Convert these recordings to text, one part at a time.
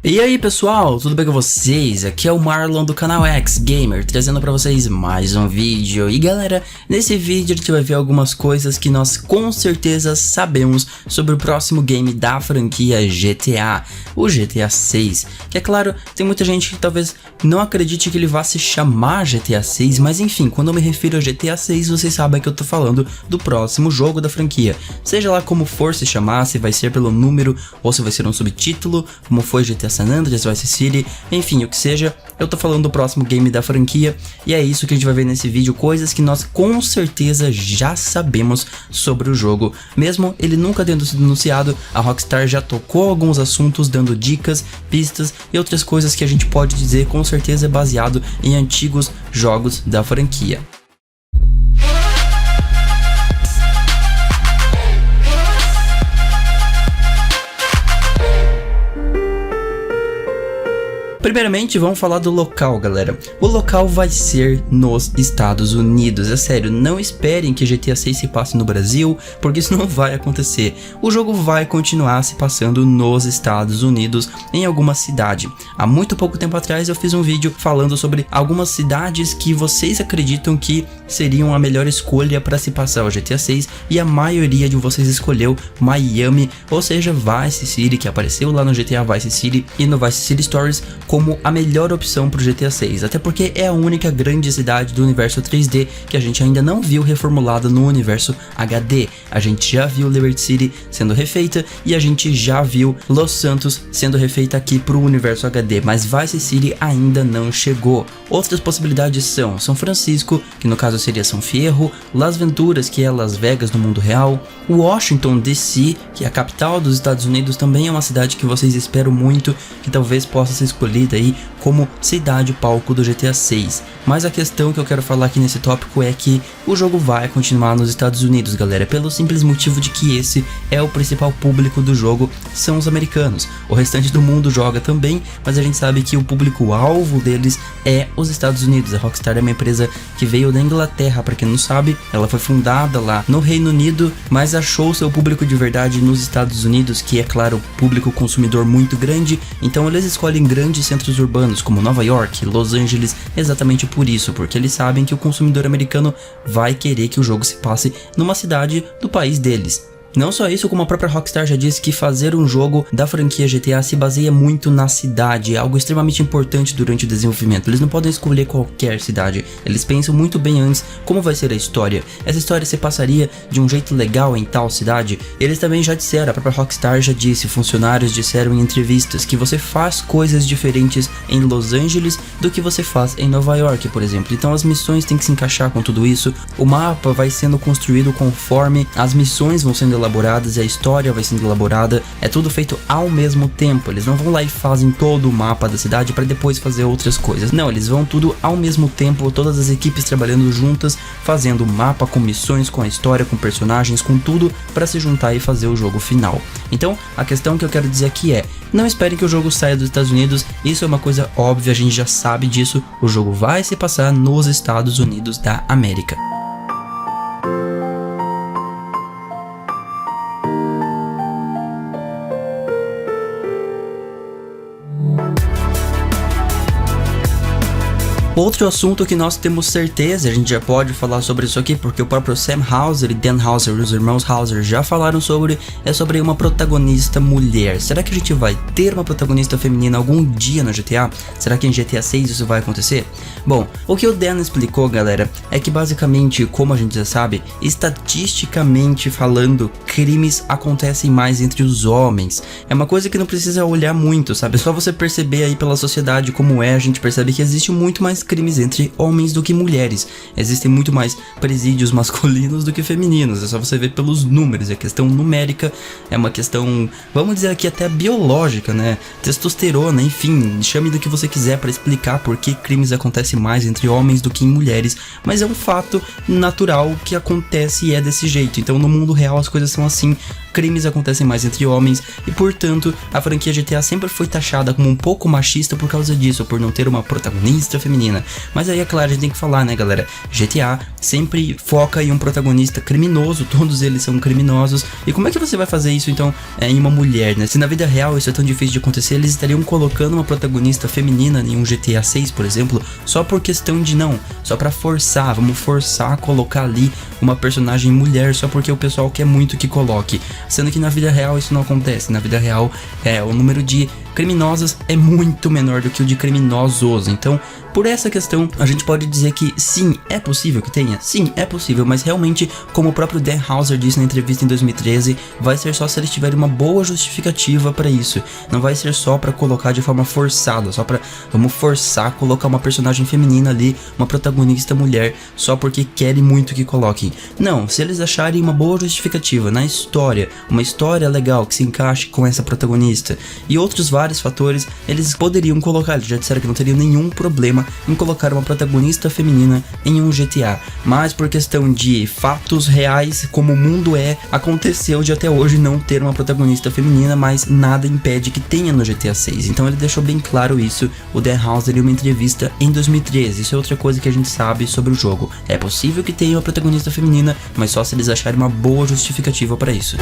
E aí pessoal, tudo bem com vocês? Aqui é o Marlon do canal X Gamer, trazendo pra vocês mais um vídeo. E galera, nesse vídeo a gente vai ver algumas coisas que nós com certeza sabemos sobre o próximo game da franquia GTA, o GTA 6. Que é claro, tem muita gente que talvez não acredite que ele vá se chamar GTA 6, mas enfim, quando eu me refiro a GTA 6, vocês sabem que eu tô falando do próximo jogo da franquia. Seja lá como for se chamar, se vai ser pelo número ou se vai ser um subtítulo, como foi GTA San Andreas, Vice City, enfim, o que seja, eu tô falando do próximo game da franquia e é isso que a gente vai ver nesse vídeo, coisas que nós com certeza já sabemos sobre o jogo. Mesmo ele nunca tendo sido anunciado, a Rockstar já tocou alguns assuntos, dando dicas, pistas e outras coisas que a gente pode dizer com certeza é baseado em antigos jogos da franquia. Primeiramente, vamos falar do local, galera. O local vai ser nos Estados Unidos. É sério, não esperem que GTA 6 se passe no Brasil, porque isso não vai acontecer. O jogo vai continuar se passando nos Estados Unidos, em alguma cidade. Há muito pouco tempo atrás eu fiz um vídeo falando sobre algumas cidades que vocês acreditam que seriam a melhor escolha para se passar o GTA 6, e a maioria de vocês escolheu Miami, ou seja, Vice City, que apareceu lá no GTA Vice City e no Vice City Stories como a melhor opção para o GTA 6, até porque é a única grande cidade do universo 3D que a gente ainda não viu reformulada no universo HD. A gente já viu Liberty City sendo refeita e a gente já viu Los Santos sendo refeita aqui para o universo HD, mas Vice City ainda não chegou. Outras possibilidades são São Francisco, que no caso seria São Fierro, Las Venturas, que é Las Vegas no mundo real, Washington DC, que é a capital dos Estados Unidos, também é uma cidade que vocês esperam muito, que talvez possa ser escolhida aí como cidade palco do GTA 6. Mas a questão que eu quero falar aqui nesse tópico é que o jogo vai continuar nos Estados Unidos, galera, pelo simples motivo de que esse é o principal público do jogo, são os americanos. O restante do mundo joga também, mas a gente sabe que o público-alvo deles é os Estados Unidos. A Rockstar é uma empresa que veio da Inglaterra, para quem não sabe, ela foi fundada lá no Reino Unido, mas achou seu público de verdade nos Estados Unidos, que é claro, público consumidor muito grande, então eles escolhem grandes centros urbanos como Nova York, Los Angeles, exatamente por isso, porque eles sabem que o consumidor americano vai querer que o jogo se passe numa cidade do país deles. Não só isso, como a própria Rockstar já disse que fazer um jogo da franquia GTA se baseia muito na cidade, algo extremamente importante durante o desenvolvimento. Eles não podem escolher qualquer cidade, eles pensam muito bem antes como vai ser a história. Essa história se passaria de um jeito legal em tal cidade? Eles também já disseram, a própria Rockstar já disse, funcionários disseram em entrevistas que você faz coisas diferentes em Los Angeles do que você faz em Nova York, por exemplo. Então as missões têm que se encaixar com tudo isso, o mapa vai sendo construído conforme as missões vão sendo elaboradas e a história vai sendo elaborada, é tudo feito ao mesmo tempo. Eles não vão lá e fazem todo o mapa da cidade para depois fazer outras coisas, não, eles vão tudo ao mesmo tempo, todas as equipes trabalhando juntas, fazendo o mapa com missões, com a história, com personagens, com tudo para se juntar e fazer o jogo final. Então a questão que eu quero dizer aqui é, não esperem que o jogo saia dos Estados Unidos, isso é uma coisa óbvia, a gente já sabe disso, o jogo vai se passar nos Estados Unidos da América. Outro assunto que nós temos certeza, a gente já pode falar sobre isso aqui, porque o próprio Sam Houser e Dan Houser, os irmãos Houser, já falaram sobre, é sobre uma protagonista mulher. Será que a gente vai ter uma protagonista feminina algum dia no GTA? Será que em GTA 6 isso vai acontecer? Bom, o que o Dan explicou, galera, é que basicamente, como a gente já sabe, estatisticamente falando, crimes acontecem mais entre os homens. É uma coisa que não precisa olhar muito, sabe? É só você perceber aí pela sociedade como é, a gente percebe que existe muito mais crimes entre homens do que mulheres. Existem muito mais presídios masculinos do que femininos, é só você ver pelos números. A questão numérica é uma questão, vamos dizer aqui até biológica, né? Testosterona, enfim, chame do que você quiser para explicar por que crimes acontecem mais entre homens do que em mulheres, mas é um fato natural que acontece e é desse jeito. Então no mundo real as coisas são assim. crimes acontecem mais entre homens e, portanto, a franquia GTA sempre foi taxada como um pouco machista por causa disso, por não ter uma protagonista feminina. Mas aí, é claro, a gente tem que falar, né, galera? GTA sempre foca em um protagonista criminoso, todos eles são criminosos. E como é que você vai fazer isso, então, em uma mulher, né? Se na vida real isso é tão difícil de acontecer, eles estariam colocando uma protagonista feminina em um GTA 6, por exemplo, só por questão de só pra forçar, vamos forçar a colocar ali uma personagem mulher só porque o pessoal quer muito que coloque, sendo que na vida real isso não acontece. Na vida real, o número de criminosas é muito menor do que o de criminosos. Então, por essa questão, a gente pode dizer que sim, é possível que tenha, sim, é possível, mas realmente, como o próprio Dan Houser disse na entrevista em 2013, vai ser só se eles tiverem uma boa justificativa pra isso. Não vai ser só pra colocar de forma forçada, só pra vamos forçar colocar uma personagem feminina ali, uma protagonista mulher, só porque querem muito que coloquem. Não, se eles acharem uma boa justificativa na história, uma história legal que se encaixe com essa protagonista e outros vários fatores, eles poderiam colocar. Eles já disseram que não teriam nenhum problema em colocar uma protagonista feminina em um GTA, mas por questão de fatos reais, como o mundo aconteceu de até hoje não ter uma protagonista feminina, mas nada impede que tenha no GTA 6. Então ele deixou bem claro isso, o Dan Houser, em uma entrevista em 2013. Isso é outra coisa que a gente sabe sobre o jogo. É possível que tenha uma protagonista feminina, mas só se eles acharem uma boa justificativa para isso.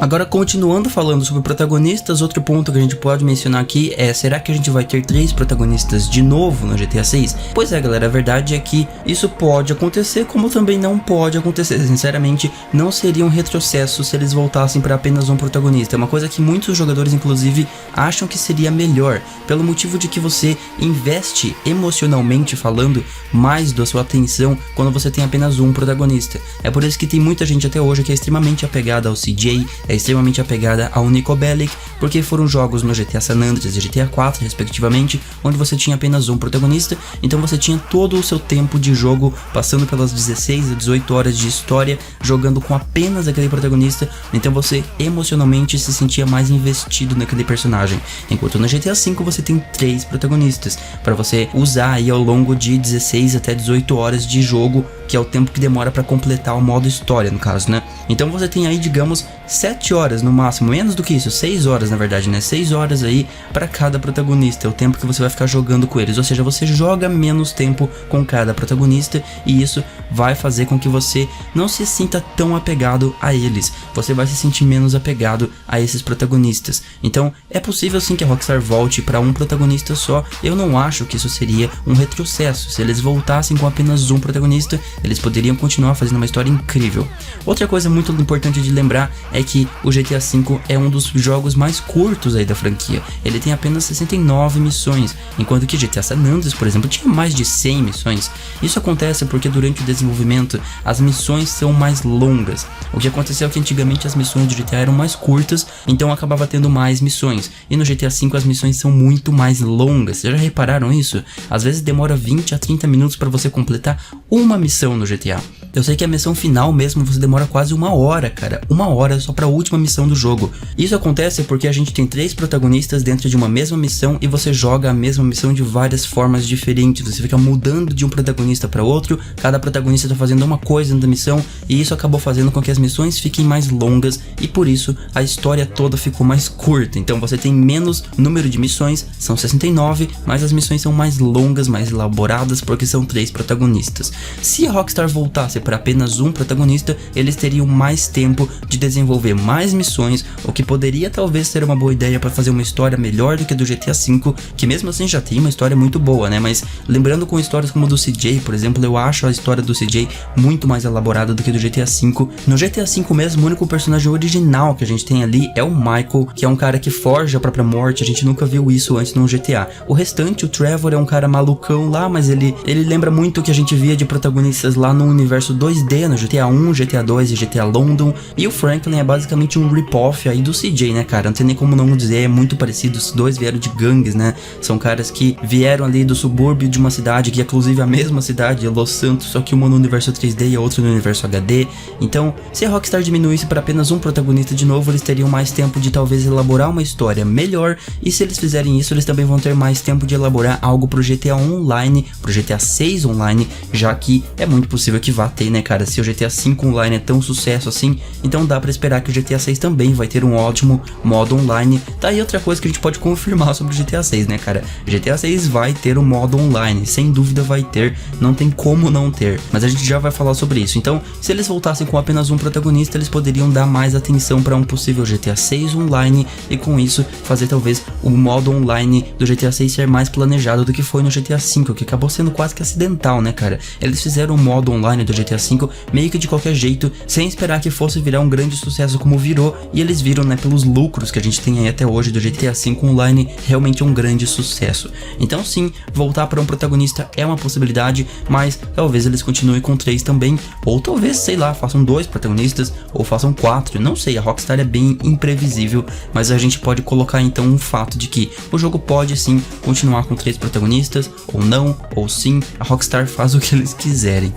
Agora, continuando falando sobre protagonistas, outro ponto que a gente pode mencionar aqui é: será que a gente vai ter 3 protagonistas de novo no GTA 6? Pois é, galera, a verdade é que isso pode acontecer, como também não pode acontecer. Sinceramente, não seria um retrocesso se eles voltassem para apenas um protagonista. É uma coisa que muitos jogadores, inclusive, acham que seria melhor, pelo motivo de que você investe emocionalmente falando mais da sua atenção quando você tem apenas um protagonista. É por isso que tem muita gente até hoje que é extremamente apegada ao CJ, é extremamente apegada ao Niko Bellic, porque foram jogos no GTA San Andreas e GTA 4, respectivamente, onde você tinha apenas um protagonista, então você tinha todo o seu tempo de jogo passando pelas 16 a 18 horas de história, jogando com apenas aquele protagonista, então você emocionalmente se sentia mais investido naquele personagem. Enquanto no GTA V você tem 3 protagonistas, para você usar aí ao longo de 16 até 18 horas de jogo, que é o tempo que demora para completar o modo história, no caso, né? Então você tem aí, digamos, 7 horas no máximo, menos do que isso, 6 horas na verdade, né? 6 horas aí para cada protagonista, é o tempo que você vai ficar jogando com eles, ou seja, você joga menos tempo com cada protagonista e isso vai fazer com que você não se sinta tão apegado a eles, você vai se sentir menos apegado a esses protagonistas. Então é possível sim que a Rockstar volte para um protagonista só. Eu não acho que isso seria um retrocesso. Se eles voltassem com apenas um protagonista, eles poderiam continuar fazendo uma história incrível. Outra coisa muito importante de lembrar é que o GTA V é um dos jogos mais curtos aí da franquia. Ele tem apenas 69 missões, enquanto que GTA San Andreas, por exemplo, tinha mais de 100 missões. Isso acontece porque durante o desenvolvimento as missões são mais longas. O que aconteceu é que antigamente as missões de GTA eram mais curtas, então acabava tendo mais missões. E no GTA V as missões são muito mais longas. Vocês já repararam isso? Às vezes demora 20 a 30 minutos para você completar uma missão no GTA. Eu sei que a missão final mesmo você demora quase 1 hora, cara. 1 hora só pra última missão do jogo. Isso acontece porque a gente tem 3 protagonistas dentro de uma mesma missão e você joga a mesma missão de várias formas diferentes. Você fica mudando de um protagonista para outro, cada protagonista tá fazendo uma coisa da missão e isso acabou fazendo com que as missões fiquem mais longas e por isso a história toda ficou mais curta. Então você tem menos número de missões, são 69, mas as missões são mais longas, mais elaboradas porque são 3 protagonistas. Se a Rockstar voltasse para apenas um protagonista, eles teriam mais tempo de desenvolver mais missões, o que poderia talvez ser uma boa ideia para fazer uma história melhor do que a do GTA V, que mesmo assim já tem uma história muito boa, né? Mas lembrando com histórias como a do CJ, por exemplo, eu acho a história do CJ muito mais elaborada do que a do GTA V. No GTA V mesmo, o único personagem original que a gente tem ali é o Michael, que é um cara que forja a própria morte. A gente nunca viu isso antes no GTA. O restante, o Trevor, é um cara malucão lá, mas ele lembra muito o que a gente via de protagonistas lá no universo universo 2D no GTA 1, GTA 2 e GTA London, e o Franklin é basicamente um rip-off aí do CJ, né, cara? Não tem nem como não dizer, é muito parecido, os dois vieram de gangues, né? São caras que vieram ali do subúrbio de uma cidade, que é inclusive a mesma cidade, Los Santos, só que uma no universo 3D e a outra no universo HD. Então, se a Rockstar diminuísse para apenas um protagonista de novo, eles teriam mais tempo de talvez elaborar uma história melhor, e se eles fizerem isso, eles também vão ter mais tempo de elaborar algo pro GTA Online, pro GTA 6 Online, já que é muito possível que vá ter, né, cara? Se o GTA 5 Online é tão sucesso assim, então dá pra esperar que o GTA 6 também vai ter um ótimo modo online. Tá aí outra coisa que a gente pode confirmar sobre o GTA 6, né, cara? GTA 6 vai ter um modo online, sem dúvida vai ter, não tem como não ter, mas a gente já vai falar sobre isso. Então, se eles voltassem com apenas um protagonista, eles poderiam dar mais atenção para um possível GTA 6 Online, e com isso fazer talvez o modo online do GTA 6 ser mais planejado do que foi no GTA 5, que acabou sendo quase que acidental, né, cara? Eles fizeram o modo online do GTA 5 meio que de qualquer jeito, sem esperar que fosse virar um grande sucesso como virou, e eles viram, né, pelos lucros que a gente tem aí até hoje do GTA 5 Online, realmente um grande sucesso. Então sim, voltar para um protagonista é uma possibilidade, mas talvez eles continuem com 3 também, ou talvez, sei lá, façam 2 protagonistas, ou façam 4, não sei, a Rockstar é bem imprevisível, mas a gente pode colocar então um fato de que o jogo pode sim continuar com 3 protagonistas, ou não, ou sim, a Rockstar faz o que eles quiserem.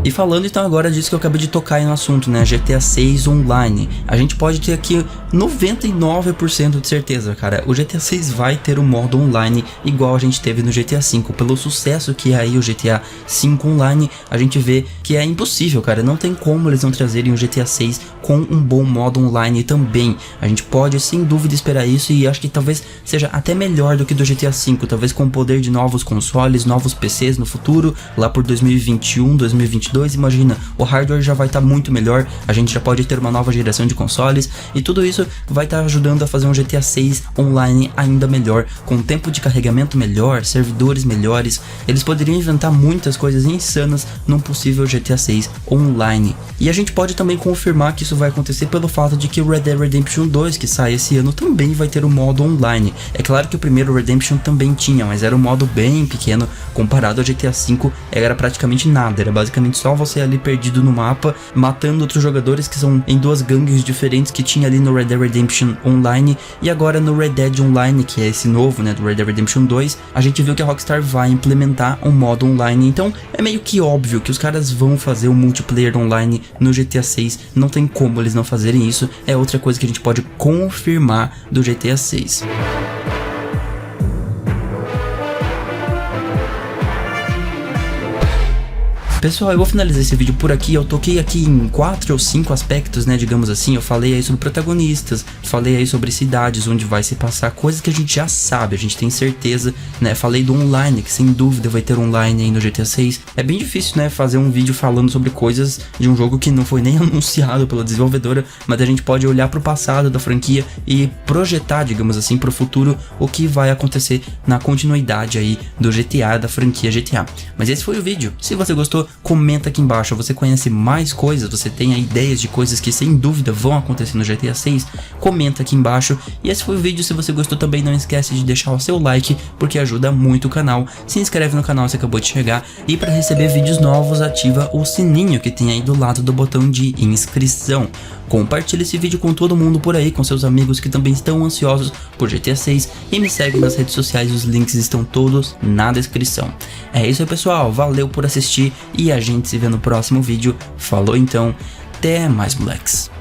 E falando então agora disso que eu acabei de tocar aí no assunto, né, GTA 6 Online, a gente pode ter aqui 99% de certeza, cara, o GTA 6 vai ter um modo online igual a gente teve no GTA 5, pelo sucesso que é aí o GTA 5 Online, a gente vê que é impossível, cara, não tem como eles não trazerem o GTA 6 com um bom modo online também. A gente pode sem dúvida esperar isso, e acho que talvez seja até melhor do que do GTA 5, talvez com o poder de novos consoles, novos PCs no futuro, lá por 2021, 2022, imagina, o hardware já vai estar muito melhor, a gente já pode ter uma nova geração de consoles, e tudo isso vai estar ajudando a fazer um GTA 6 online ainda melhor, com tempo de carregamento melhor, servidores melhores. Eles poderiam inventar muitas coisas insanas num possível GTA 6 online. E a gente pode também confirmar que isso vai acontecer pelo fato de que o Red Dead Redemption 2, que sai esse ano, também vai ter um modo online. É claro que o primeiro Redemption também tinha, mas era um modo bem pequeno, comparado ao GTA 5, era praticamente nada, era basicamente só você ali perdido no mapa, matando outros jogadores que são em 2 gangues diferentes que tinha ali no Red Dead Redemption Online. E agora no Red Dead Online, que é esse novo, né, do Red Dead Redemption 2, a gente viu que a Rockstar vai implementar um modo online, então é meio que óbvio que os caras vão fazer um multiplayer online no GTA 6, não tem como eles não fazerem isso, é outra coisa que a gente pode confirmar do GTA 6. Pessoal, eu vou finalizar esse vídeo por aqui. Eu toquei aqui em 4 ou 5 aspectos, né, digamos assim. Eu falei aí sobre protagonistas, falei aí sobre cidades onde vai se passar, coisas que a gente já sabe, a gente tem certeza, né. Falei do online, que sem dúvida vai ter online aí no GTA 6. É bem difícil, né, fazer um vídeo falando sobre coisas de um jogo que não foi nem anunciado pela desenvolvedora, mas a gente pode olhar pro passado da franquia e projetar, digamos assim, pro futuro o que vai acontecer na continuidade aí do GTA, da franquia GTA. Mas esse foi o vídeo. Se você gostou, comenta aqui embaixo. Você conhece mais coisas? Você tem ideias de coisas que sem dúvida vão acontecer no GTA 6? Comenta aqui embaixo. E esse foi o vídeo. Se você gostou também, não esquece de deixar o seu like, porque ajuda muito o canal. Se inscreve no canal se acabou de chegar. E para receber vídeos novos, ativa o sininho que tem aí do lado do botão de inscrição. Compartilhe esse vídeo com todo mundo por aí, com seus amigos que também estão ansiosos por GTA 6, e me segue nas redes sociais, os links estão todos na descrição. É isso aí, pessoal, valeu por assistir e a gente se vê no próximo vídeo. Falou então, até mais, moleques.